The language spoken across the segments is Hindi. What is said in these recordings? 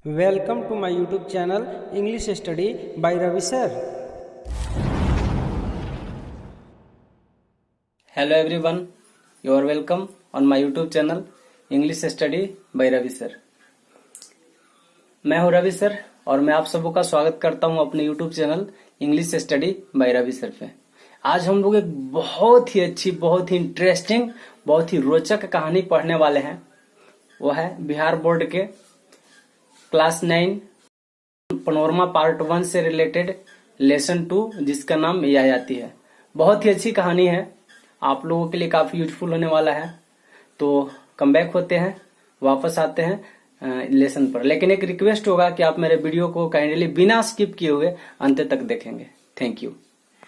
Welcome to my YouTube channel English Study by Ravi sir. Hello everyone, you are welcome on my YouTube channel English study by Ravi sir. मैं हूं रवि सर और मैं आप सबों का स्वागत करता हूं अपने YouTube channel English study by Ravi sir पे। आज हम लोग एक बहुत ही अच्छी, बहुत ही इंटरेस्टिंग, बहुत ही रोचक कहानी पढ़ने वाले हैं। वो है बिहार बोर्ड के क्लास 9 पनोरमा पार्ट 1 से रिलेटेड लेसन 2, जिसका नाम यायाति है। बहुत ही अच्छी कहानी है, आप लोगों के लिए काफी यूजफुल होने वाला है। तो कम बैक होते हैं, वापस आते हैं लेसन पर। लेकिन एक रिक्वेस्ट होगा कि आप मेरे वीडियो को काइंडली बिना स्किप किए हुए अंत तक देखेंगे। Thank you.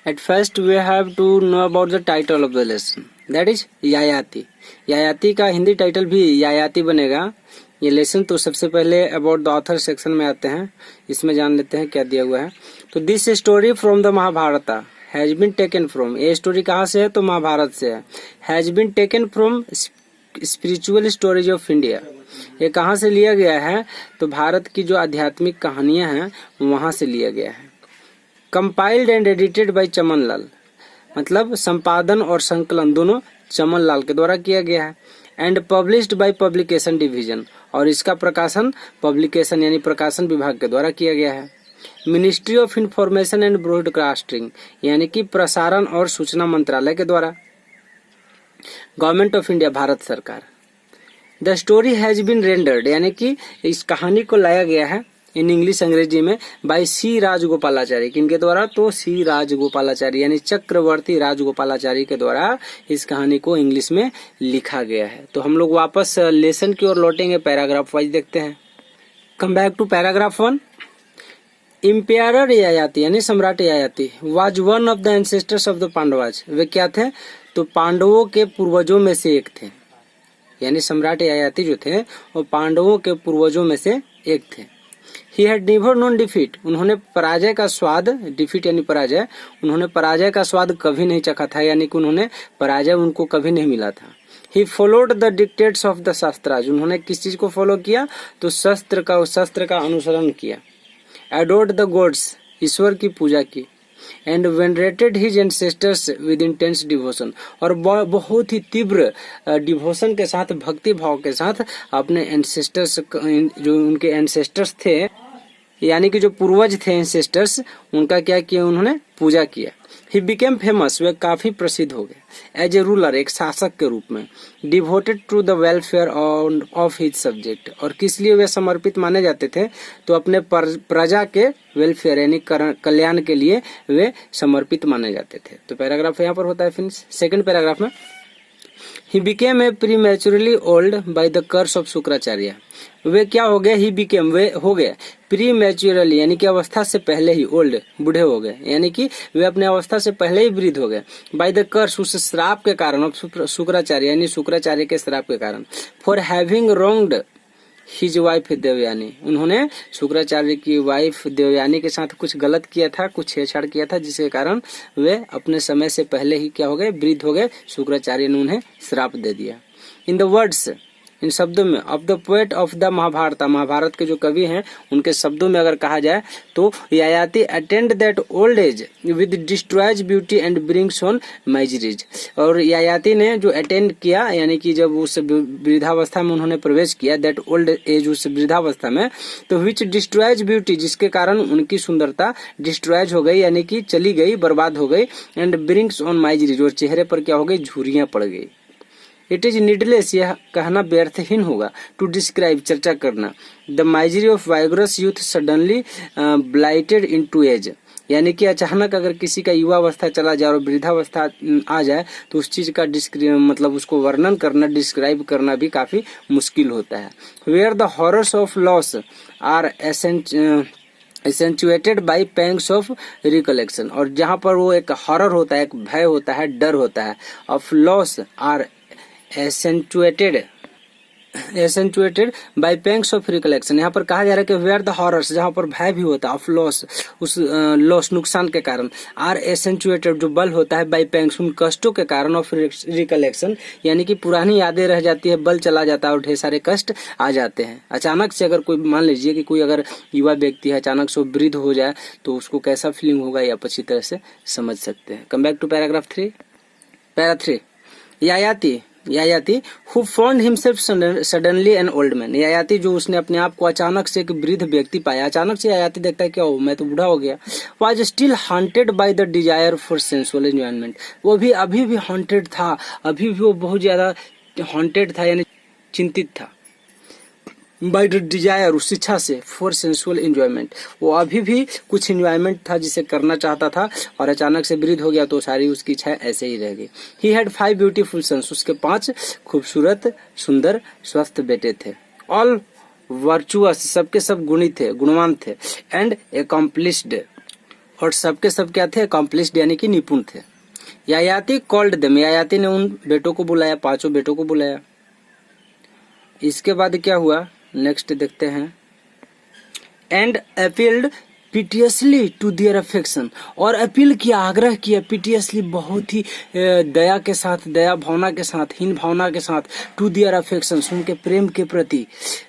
At first we have to know about the title of the lesson, that is यायाति। यायाति का हिंदी टाइटल भी यायाति बनेगा ये लेसन। तो सबसे पहले अबाउट द ऑथर सेक्शन में आते हैं, इसमें जान लेते हैं क्या दिया हुआ है। तो this story from the Mahabharata has been taken from, ये स्टोरी कहाँ से है तो महाभारत से है। Has been taken from spiritual stories of India, ये कहाँ से लिया गया है तो भारत की जो आध्यात्मिक कहानियां हैं वहां से लिया गया है। Compiled and edited by Chaman Lal, मतलब संपादन और संकलन दोनों चमन लाल के द्वारा किया गया है। And published by publication division, और इसका प्रकाशन पब्लिकेशन यानी प्रकाशन विभाग के द्वारा किया गया है। Ministry of information and broadcasting, यानी कि प्रसारण और सूचना मंत्रालय के द्वारा। गवर्नमेंट ऑफ इंडिया, भारत सरकार। The story has been rendered, यानी कि इस कहानी को लाया गया है इन इंग्लिश, अंग्रेजी में, बाय सी राजगोपालाचारी। किनके द्वारा तो सी राजगोपालाचारी यानी चक्रवर्ती राजगोपालाचारी के द्वारा इस कहानी को इंग्लिश में लिखा गया है। तो हम लोग वापस लेसन की ओर लौटेंगे, पैराग्राफ वाइज देखते हैं। Come back to paragraph 1। Emperor Yayati यानी सम्राट Yayati was one of the ancestors of the Pandavas, वे क्या थे तो पांडवों के पूर्वजों में से एक थे। यानी सम्राट यायाति जो थे वो पांडवों के पूर्वजों में से एक थे। He had never known defeat, उन्होंने पराजय का स्वाद, डिफीट यानी पराजय, उन्होंने पराजय का स्वाद कभी नहीं चखा था, यानी कि उन्होंने पराजय उनको कभी नहीं मिला था। He followed the dictates of the शास्त्राज, उन्होंने किस चीज को फॉलो किया तो शस्त्र का अनुसरण किया। Adored the gods, ईश्वर की पूजा की। And venerated his ancestors with intense devotion, और बहुत ही तीव्र डिवोशन के साथ, भक्ति भाव के साथ अपने एंसेस्टर्स, जो उनके एंसेस्टर्स थे यानी कि जो पूर्वज थे एंसेस्टर्स, उनका क्या किया उन्होंने पूजा किया। ही बिकेम फेमस, वे काफी प्रसिद्ध हो गए। एज ए रूलर, एक शासक के रूप में। Devoted to the welfare of his subject, और किस लिए वे समर्पित माने जाते थे तो अपने प्रजा के वेलफेयर यानी कल्याण के लिए वे समर्पित माने जाते थे। तो पैराग्राफ यहाँ पर होता है फिनिश। सेकंड पैराग्राफ में He became a prematurely old by the curse of Shukracharya, वे क्या हो गए, ही बिकेम वे हो गए, प्रीमेच्योरली यानी कि अवस्था से पहले ही, ओल्ड बूढ़े हो गए, यानी कि वे अपने अवस्था से पहले ही वृद्ध हो गए। बाय द कर्स, उस श्राप के कारण, शुक्राचार्य यानी शुक्राचार्य के श्राप के कारण। For having wronged his wife Devayani, उन्होंने शुक्राचार्य की वाइफ देवयानी के साथ कुछ गलत किया था, कुछ छेड़छाड़ किया था, जिसके कारण वे अपने समय से पहले ही क्या हो गए, वृद्ध हो गए। शुक्राचार्य ने उन्हें श्राप दे दिया। इन द वर्ड्स, इन शब्दों में, of the poet of the Mahabharata, Mahabharata के जो कवि हैं उनके शब्दों में अगर कहा जाए तो Yayati attained that old age with destroys beauty and brings on miseries, और यायाति ने जो अटेंड किया यानी कि जब उस वृद्धावस्था में उन्होंने प्रवेश किया, दैट ओल्ड एज, उस वृद्धावस्था में, तो विच डिस्ट्रॉयज ब्यूटी, जिसके कारण उनकी सुंदरता डिस्ट्रॉयज हो गई यानी कि चली गई, बर्बाद हो गई। एंड ब्रिंग्स ऑन माइजरीज, और चेहरे पर क्या हो गई, झुर्रियां पड़ गई। इट इज नीडलेस, यह कहना व्यर्थहीन होगा, टू डिस्क्राइब, चर्चा करना, the misery of vigorous youth suddenly blighted into age, यानी कि अचानक अगर किसी का युवावस्था चला जाए और वृद्धावस्था आ जाए तो उस चीज का मतलब उसको वर्णन करना, डिस्क्राइब करना भी काफी मुश्किल होता है। Where the horrors of loss are accentuated by pangs of recollection, और जहां पर वो एक हॉरर होता है, एक भय होता है, डर होता है, of loss are accentuated accentuated by pangs of recollection. यहाँ पर कहा जा रहा है कि वेयर द हॉरर्स, जहाँ पर भय भी होता है, ऑफ लॉस, उस लॉस नुकसान के कारण, आर एसेंचुएटेड जो बल होता है बाय पैंग्स उन कष्टों के कारण, ऑफ रिकलेक्शन यानी कि पुरानी यादें रह जाती है, बल चला जाता है और ढेर सारे कष्ट आ जाते हैं। अचानक से अगर कोई, मान लीजिए कि कोई अगर युवा व्यक्ति है, अचानक से वो वृद्ध हो जाए तो उसको कैसा फीलिंग होगा ये आप अच्छी तरह से समझ सकते हैं। Come back to paragraph 3। Para 3, Yayati who found himself suddenly an old man। Yayati जो उसने अपने आप को अचानक से एक वृद्ध व्यक्ति पाया। अचानक से यायाति देखता है क्या हो, मैं तो बूढ़ा हो गया। was still haunted by the desire for sensual enjoyment। वो भी अभी भी haunted था, अभी भी वो बहुत ज्यादा haunted था यानी चिंतित था। बाय द डिजायर, उस इच्छा से, फॉर सेंसुअल एंजॉयमेंट, वो अभी भी कुछ एंजॉयमेंट था जिसे करना चाहता था और अचानक से वृद्ध हो गया तो सारी उसकी इच्छा ऐसे ही रह गई। ही हैड 5 ब्यूटीफुल सन्स, उसके 5 खूबसूरत सुंदर स्वस्थ बेटे थे। ऑल वर्चुअस, सबके सब गुणी थे, गुणवान थे। एंड एकम्प्लिश्ड, और सबके सब क्या थे, एकम्प्लिश्ड यानी कि निपुण थे। यायाति कॉल्ड देम, यायाति ने उन बेटों को बुलाया, 5 बेटों को बुलाया। इसके बाद क्या हुआ नेक्स्ट देखते हैं। And appealed piteously to their affection, और अपील किया, आग्रह किया, पिटियसली बहुत ही दया के साथ, दया भावना के साथ, हीन भावना के साथ, टू देयर अफेक्शन उनके प्रेम के प्रति।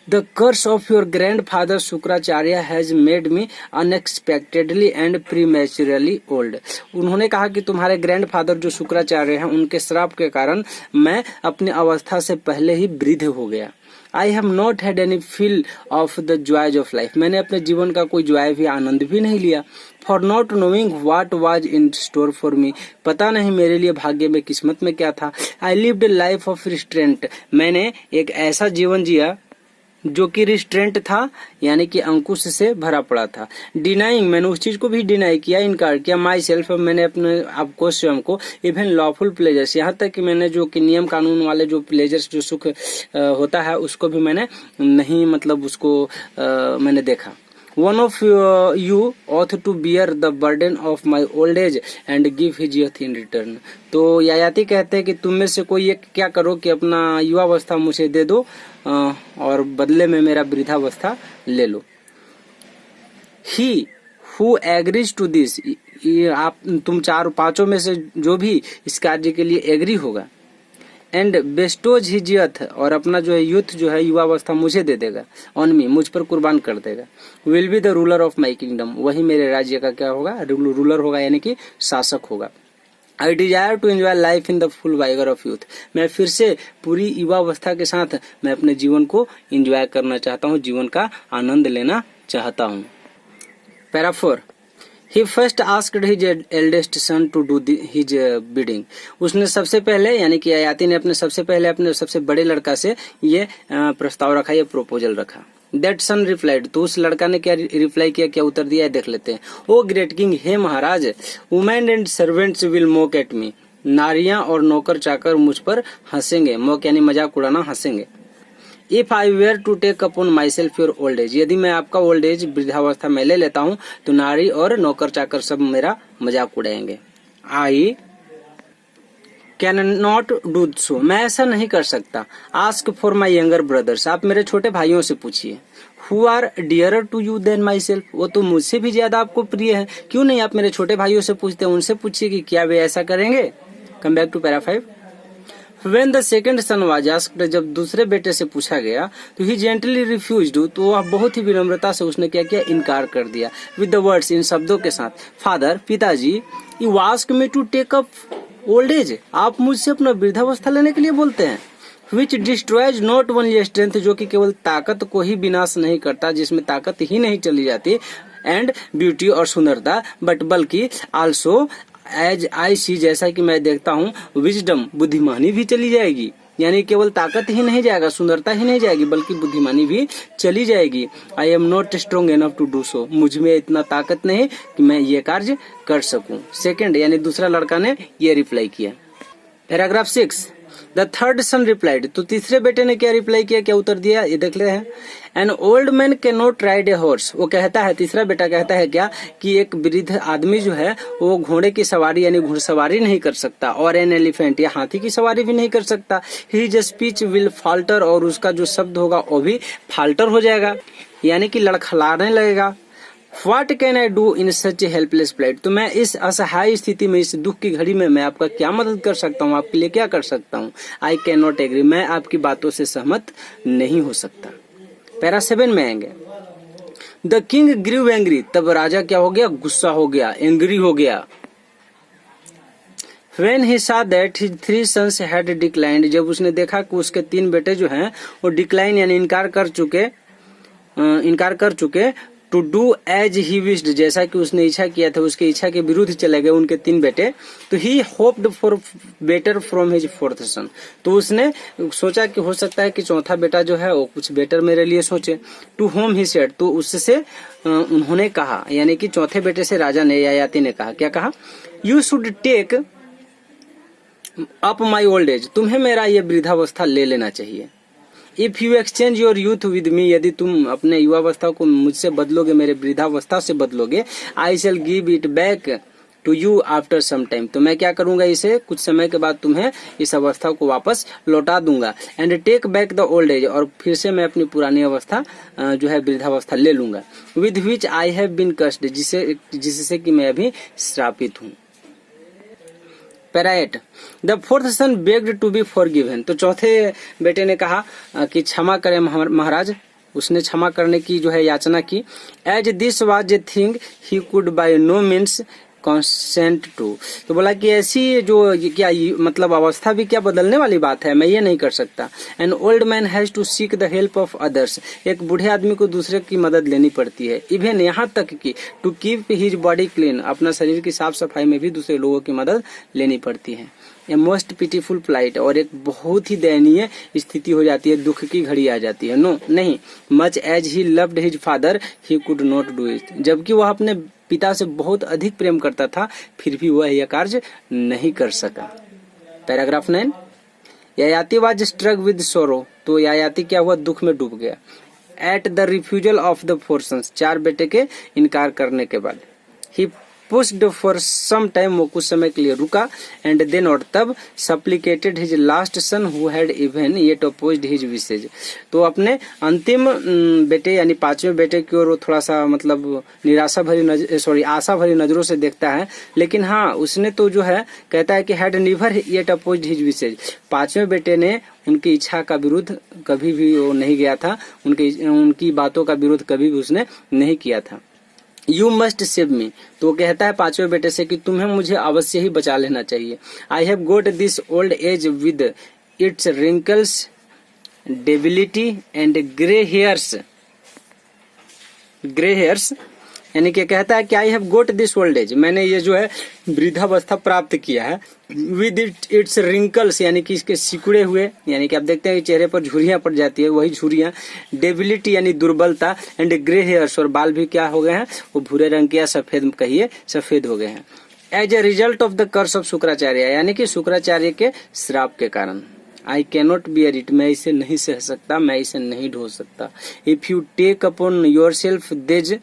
The curse of your grandfather Shukracharya has made me unexpectedly and prematurely old. उन्होंने कहा कि तुम्हारे ग्रैंड फादर जो शुक्राचार्य हैं उनके श्राप के कारण मैं अपनी अवस्था से पहले ही वृद्ध हो गया। I have not had any feel of the joys of life, मैंने अपने जीवन का कोई जॉय भी, आनंद भी नहीं लिया। For not knowing what was in store for me, पता नहीं मेरे लिए भाग्य में, किस्मत में क्या था। I lived A life of restraint, मैंने एक ऐसा जीवन जिया जो कि रिस्ट्रेंट था यानी कि अंकुश से भरा पड़ा था। डिनाइंग, मैंने उस चीज को भी डिनाई किया, इनकार किया। माई सेल्फ, मैंने अपने आप को, स्वयं को, इवन लॉफुल प्लेजर्स, यहाँ तक कि मैंने जो कि नियम कानून वाले जो प्लेजर्स, जो सुख होता है उसको भी मैंने नहीं, मतलब उसको मैंने देखा। One of you ought to bear the burden of my old age and give his youth in return। तो यायाति कहते हैं कि तुम में से कोई एक क्या करो कि अपना युवावस्था मुझे दे दो और बदले में मेरा वृद्धावस्था ले लो। He who agrees to this, आप तुम 4-5 में से जो भी इस कार्य के लिए एग्री होगा। एंड बेस्टोज हिज यूथ, और अपना जो है यूथ जो है युवावस्था मुझे दे देगा, ऑन मी, मुझ पर कुर्बान कर देगा। Will be the ruler of my kingdom, वही मेरे राज्य का क्या होगा, रूलर होगा यानी कि शासक होगा। I desire to enjoy life in the full vigour of youth, मैं फिर से पूरी युवावस्था के साथ मैं अपने जीवन को एंजॉय करना चाहता हूँ, जीवन का आनंद लेना चाहता हूँ। Para 4, He first asked his eldest son to do his bidding। उसने सबसे पहले यानी कि यायाति ने अपने सबसे पहले अपने सबसे बड़े लड़का से ये प्रस्ताव रखा, ये प्रपोजल रखा। That son replied, तो उस लड़का ने क्या रिप्लाई किया, क्या उत्तर दिया है देख लेते हैं। ओ ग्रेट किंग, हे महाराज, women and servants will mock at me, नारियां और नौकर चाकर मुझ पर हंसेंगे, मोक यानी मजाक उड़ाना, हंसेंगे। If I were to take upon myself your old age, यदि मैं आपका ओल्ड एज, वृद्धावस्था में ले लेता हूँ तो नारी और नौकर चाकर सब मेरा मजाक उड़ाएंगे। I can not do so, मैं ऐसा नहीं कर सकता। Ask for my younger brothers, आप मेरे छोटे भाइयों से पूछिए। Who are dearer to you than myself, वो तो मुझसे भी ज्यादा आपको प्रिय है, क्यों नहीं आप मेरे छोटे भाइयों से पूछते हैं, उनसे पूछिए कि क्या वे ऐसा करेंगे। Come back to para 5। When the second son was asked, जब दूसरे बेटे से पूछा गया तो he gently refused, तो वह बहुत ही विनम्रता से उसने क्या किया, इनकार कर दिया। With the words, इन शब्दों के साथ, फादर, पिताजी, you ask me to take up old age, आप मुझसे अपना वृद्धावस्था लेने के लिए बोलते हैं। Which destroys not only strength, जो कि केवल ताकत को ही विनाश नहीं करता, जिसमें ताकत ही नहीं चली जाती, and beauty और सुंदरता, बट बल्कि also एज आई सी, जैसा कि मैं देखता हूँ, विजडम, बुद्धिमानी भी चली जाएगी, यानी केवल ताकत ही नहीं जाएगा, सुंदरता ही नहीं जाएगी, बल्कि बुद्धिमानी भी चली जाएगी। I am not strong enough to do so, मुझ में इतना ताकत नहीं कि मैं ये कार्य कर सकूं। सेकंड यानी दूसरा लड़का ने ये रिप्लाई किया। Paragraph 6, the third son replied, तो तीसरे बेटे ने क्या रिप्लाई किया, क्या उत्तर दिया, ये देख रहे हैं। N old man can not ride a horse, वो कहता है, तीसरा बेटा कहता है क्या कि एक वृद्ध आदमी जो है वो घोड़े की सवारी यानी घुड़सवारी नहीं कर सकता, और एन एलिफेंट या हाथी की सवारी भी नहीं कर सकता। हिज स्पीच विल फाल्टर, और उसका जो शब्द होगा वो भी फाल्टर हो जाएगा यानी कि लड़खड़ाने लगेगा। What can I do in such a helpless plight, तो मैं इस असहाय स्थिति में, इस दुख की घड़ी में मैं आपका क्या मदद कर सकता हूँ, आपके लिए क्या कर सकता हूँ। I cannot agree, मैं आपकी बातों से सहमत नहीं हो सकता। पैरा 7 में आएंगे। द किंग ग्रीव एंग्री, तब राजा क्या हो गया, गुस्सा हो गया, एंग्री हो गया। When he saw that his 3 sons had declined, जब उसने देखा कि उसके 3 बेटे जो हैं वो डिक्लाइन यानी इनकार कर चुके to do as he wished, जैसा कि उसने इच्छा किया था, उसकी इच्छा के विरुद्ध चले गए उनके 3 बेटे। तो he hoped for better from his 4th son, तो उसने सोचा कि हो सकता है कि चौथा बेटा जो है वो कुछ बेटर मेरे लिए सोचे। टू होम ही सेड, तो उससे उन्होंने कहा, यानी कि चौथे बेटे से राजा ने, ययाति ने कहा, क्या कहा, you should take up my old age, तुम्हें मेरा ये वृद्धावस्था ले लेना चाहिए। If you exchange your youth with me, यदि तुम अपने युवावस्था को मुझसे बदलोगे, मेरे वृद्धावस्था से बदलोगे, I shall give it back to you after some time, तो मैं क्या करूंगा, इसे कुछ समय के बाद तुम्हें इस अवस्था को वापस लौटा दूंगा। And take back the old age, और फिर से मैं अपनी पुरानी अवस्था जो है वृद्धावस्था ले लूंगा। With which I have been cursed, जिससे कि मैं अभी श्रापित हूँ। Para 8, the 4th son begged to be forgiven, तो चौथे बेटे ने कहा कि क्षमा करें महाराज, उसने क्षमा करने की जो है याचना की। As this was a thing he could by no means consent to, तो बोला कि ऐसी जो क्या मतलब अवस्था भी क्या बदलने वाली बात है, मैं ये नहीं कर सकता। An old man has to seek the help of others, एक बूढ़े आदमी को दूसरे की मदद लेनी पड़ती है। इवन यहाँ तक कि to keep his body clean, अपना शरीर की साफ सफाई में भी दूसरे लोगों की मदद लेनी पड़ती है। ए मोस्ट पिटीफुल प्लाइट, और एक बहुत ही दयनीय स्थिति हो जाती है, दुख की घड़ी आ जाती है। नो नहीं, much as he loved his father he could not do it, जबकि वह अपने पिता से बहुत अधिक प्रेम करता था, फिर भी वह यह कार्य नहीं कर सका। Paragraph 9, Yayati was struck with sorrow, तो ययाति क्या हुआ, दुख में डूब गया। At the refusal of the 4 sons, 4 बेटे के इनकार करने के बाद। He pushed for some time, वो कुछ समय के लिए रुका। एंड देन, और तब supplicated his last son who had even yet opposed his wishes, तो अपने अंतिम बेटे यानी 5वें बेटे की ओर वो थोड़ा सा मतलब आशा भरी नजरों से देखता है। लेकिन हाँ, उसने तो जो है कहता है कि had never yet opposed his wishes, 5वें बेटे ने उनकी इच्छा का विरुद्ध कभी भी वो नहीं गया था, उनकी बातों का विरोध कभी भी उसने नहीं किया था। यू मस्ट सेव मी, तो वो कहता है 5वें बेटे से कि तुम्हें मुझे अवश्य ही बचा लेना चाहिए। I have got this old age with its wrinkles, debility and grey hairs, यानी कि कहता है कि I have got this old age, मैंने ये जो है वृद्धावस्था प्राप्त किया है। विद इट्स रिंकल्स, यानी कि इसके सिकुड़े हुए, यानी कि आप देखते हैं कि चेहरे पर झुर्रियां पड़ जाती है, वही झुर्रियां। डेबिलिटी यानी दुर्बलता, एंड ग्रे हेयर्स, और बाल भी क्या हो गए हैं, वो भूरे रंग के या सफेद कहिए सफेद हो गए हैं। As a result of the curse of Shukracharya, यानी कि शुक्राचार्य के श्राप के कारण। आई कैनॉट बियर इट, मैं इसे नहीं सह सकता, मैं इसे नहीं ढो सकता। If you take upon yourself this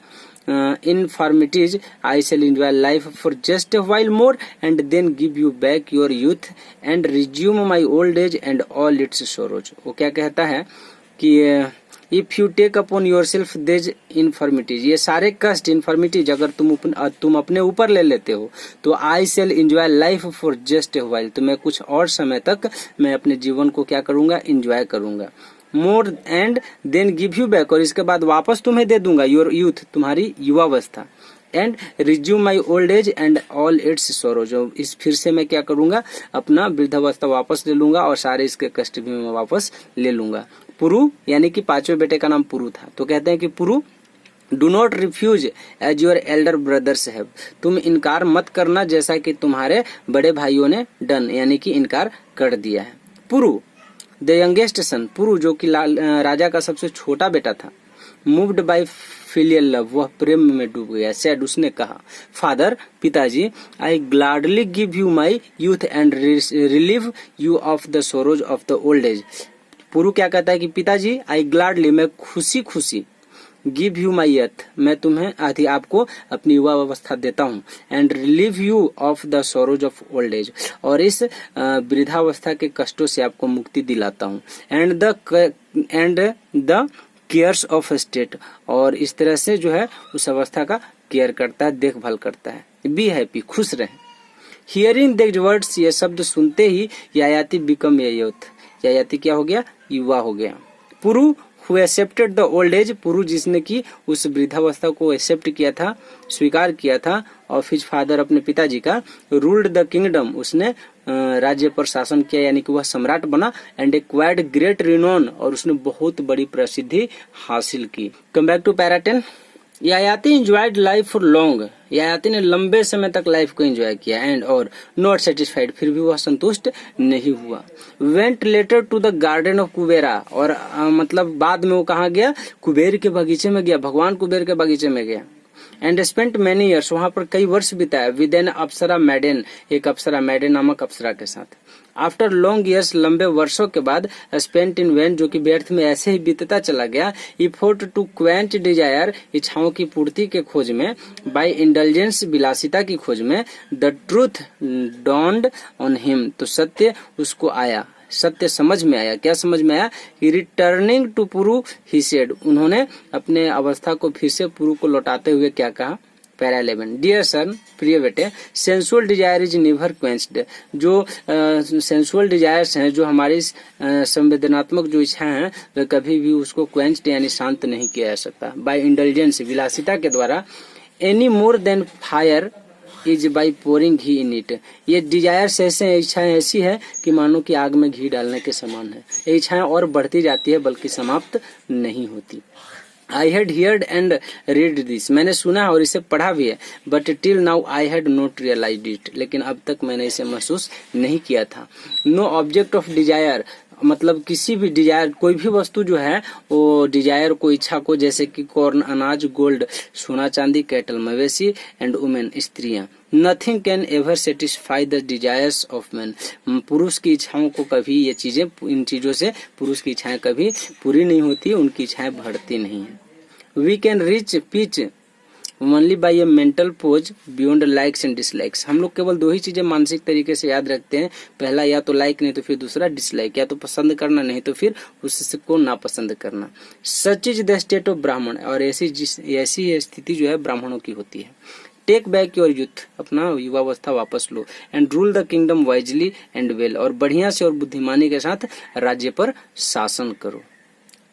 infirmities, I shall enjoy life for just a while more and then give you back your youth and resume my old age and all its sorrows. वो क्या कहता है कि if you take upon yourself these infirmities, ये सारे कष्ट infirmities अगर तुम अपने ऊपर ले लेते हो तो I shall enjoy life for just a while, तो मैं कुछ और समय तक मैं अपने जीवन को क्या करूंगा, enjoy करूंगा। More and then give you back, और इसके बाद वापस तुम्हें दे दूंगा योर यूथ, तुम्हारी युवावस्था। And resume my old as and all it's सोरो, जो इस फिर से मैं क्या करूंगा, अपना वृद्धावस्था वापस ले लूंगा और सारे इसके कष्ट भी मैं वापस ले लूंगा। पुरु यानी कि 5वें बेटे का नाम पुरु था, तो कहते हैं कि Puru do not refuse as your elder brothers have, तुम इनकार मत करना जैसा कि तुम्हारे बड़े भाइयों ने डन, यानी कि इनकार कर दिया है। पुरु द यंगेस्ट सन, पुरु जो कि राजा का सबसे छोटा बेटा था। मूव्ड बाय फिलियल लव, वह प्रेम में डूब गया। सैड, उसने कहा। फादर, पिताजी, I gladly give you my youth and relieve you of the sorrows of the old age. Puru क्या कहता है कि पिताजी, आई ग्लाडली, मैं खुशी खुशी, गिव यू माई यूथ, मैं तुम्हें आदि आपको अपनी युवा अवस्था देता हूँ, and relieve you of the sorrows of old age, और इस वृद्धावस्था के कष्टों से आपको मुक्ति दिलाता हूँ, and the cares of state, और इस तरह से जो है उस अवस्था का केयर करता है, देखभाल करता है। बी हैप्पी, खुश रहे। हियरिंग दीज वर्ड्स, ये शब्द सुनते ही यायाति बिकम ए यूथ, यायाति क्या हो गया, युवा हो गया। Puru who accepted the old age, Puru जिसने की उस वृद्धावस्था को एक्सेप्ट किया था, स्वीकार किया था, ऑफ हिज फादर, अपने पिताजी का, रूल्ड द किंगडम, उसने राज्य पर शासन किया, यानी कि वह सम्राट बना, एंड एक्वायर्ड ग्रेट रिनोन, और उसने बहुत बड़ी प्रसिद्धि हासिल की। Come back to para 10। Yayati enjoyed life for long, Yayati ने लंबे समय तक लाइफ को एंजॉय किया, एंड और नॉट सेटिस्फाइड, फिर भी वह संतुष्ट नहीं हुआ। Went later to the garden of Kubera, और मतलब बाद में वो कहाँ गया, कुबेर के बगीचे में गया, भगवान कुबेर के बगीचे में गया। एंड स्पेंट मेनी ईयर्स, वहां पर कई वर्ष बिताया, विद एन अप्सरा मैडेन, एक अप्सरा, मैडेन नामक अप्सरा के साथ। आफ्टर लॉन्ग ईयर्स, लंबे वर्षों के बाद, स्पेंट इन वैन, जो कि व्यर्थ में ऐसे ही बीतता चला गया, इफोर्ट टू क्वेंच डिजायर, इच्छाओं की पूर्ति के खोज में, बाय इंडल्जेंस, विलासिता की खोज में, the truth dawned on him, तो सत्य उसको आया, सत्य समझ में आया। क्या समझ में आया, returning to Puru he said, उन्होंने अपने अवस्था को फिर से पुरु को लौटाते हुए क्या कहा, पैरा 11। डियर सन, प्रिय बेटे, sensual desire is never quenched, जो सेंसुअल डिजायर्स हैं, जो हमारी संवेदनात्मक जो इच्छा हैं, वह कभी भी उसको क्वेंच्ड यानी शांत नहीं किया जा सकता। बाय इंडल्जेंस, विलासिता के द्वारा, any more than fire is by pouring ghee in it, ये डिजायर्स ऐसे, इच्छाएं ऐसी है कि मानो कि आग में घी डालने के समान है। ये इच्छाएं और बढ़ती जाती है, बल्कि समाप्त नहीं होती। I had heard and read this, मैंने सुना और इसे पढ़ा भी है, but till now I had not realised it, लेकिन अब तक मैंने इसे महसूस नहीं किया था। नो ऑब्जेक्ट ऑफ डिजायर, मतलब किसी भी डिजायर, कोई भी वस्तु जो है वो डिजायर को, इच्छा को, जैसे कि कॉर्न अनाज, गोल्ड सोना चांदी, कैटल मवेशी, एंड वुमेन स्त्रियां, nothing can ever satisfy the desires of man, पुरुष की इच्छाओं को कभी, ये चीजें, इन चीजों से पुरुष की इच्छाएं कभी पूरी नहीं होती, उनकी इच्छाएं बढ़ती नहीं है। We can reach peace only by a mental poise beyond likes and dislikes, हम लोग केवल दो ही चीजें मानसिक तरीके से याद रखते हैं, पहला या तो लाइक, नहीं तो फिर दूसरा डिसलाइक, या तो पसंद करना नहीं तो फिर उसको नापसंद करना। Such is the state of ब्राह्मण, और ऐसी स्थिति जो है ब्राह्मणों की होती है। टेक बैक योर यूथ, अपना युवावस्था वापस लो, and rule the kingdom wisely and well, और बढ़िया से और बुद्धिमानी के साथ राज्य पर शासन करो।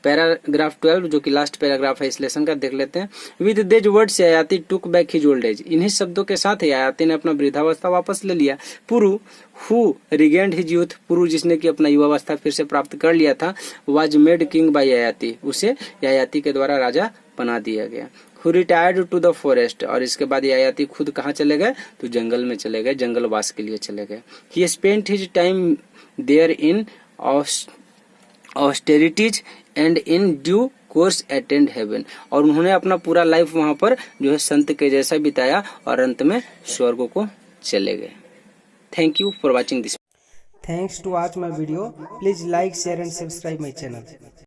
पैराग्राफ 12 जो कि लास्ट पैराग्राफ है इस लेसन का, देख लेते हैं। With these words Yayati took back his old age, इन्हीं शब्दों के साथ यायाति ने अपना वृद्धावस्था वापस ले लिया। पुरु हु रिगेन्ड हिज यूथ, पुरु जिसने कि अपना युवावस्था फिर से प्राप्त कर लिया था, was made king by Yayati, उसे यायाति के द्वारा राजा बना दिया गया। Who retired to the forest, और इसके बाद यायाति खुद कहाँ चले गए, तो जंगल में चले गए, जंगलवास के लिए चले गए। He spent his time there in austerities and in due course attained heaven, और उन्होंने अपना पूरा लाइफ वहां पर जो है संत के जैसा बिताया, और अंत में स्वर्ग को चले गए। Thank you for watching this. Thanks to watch my video. Please like, share and subscribe my channel.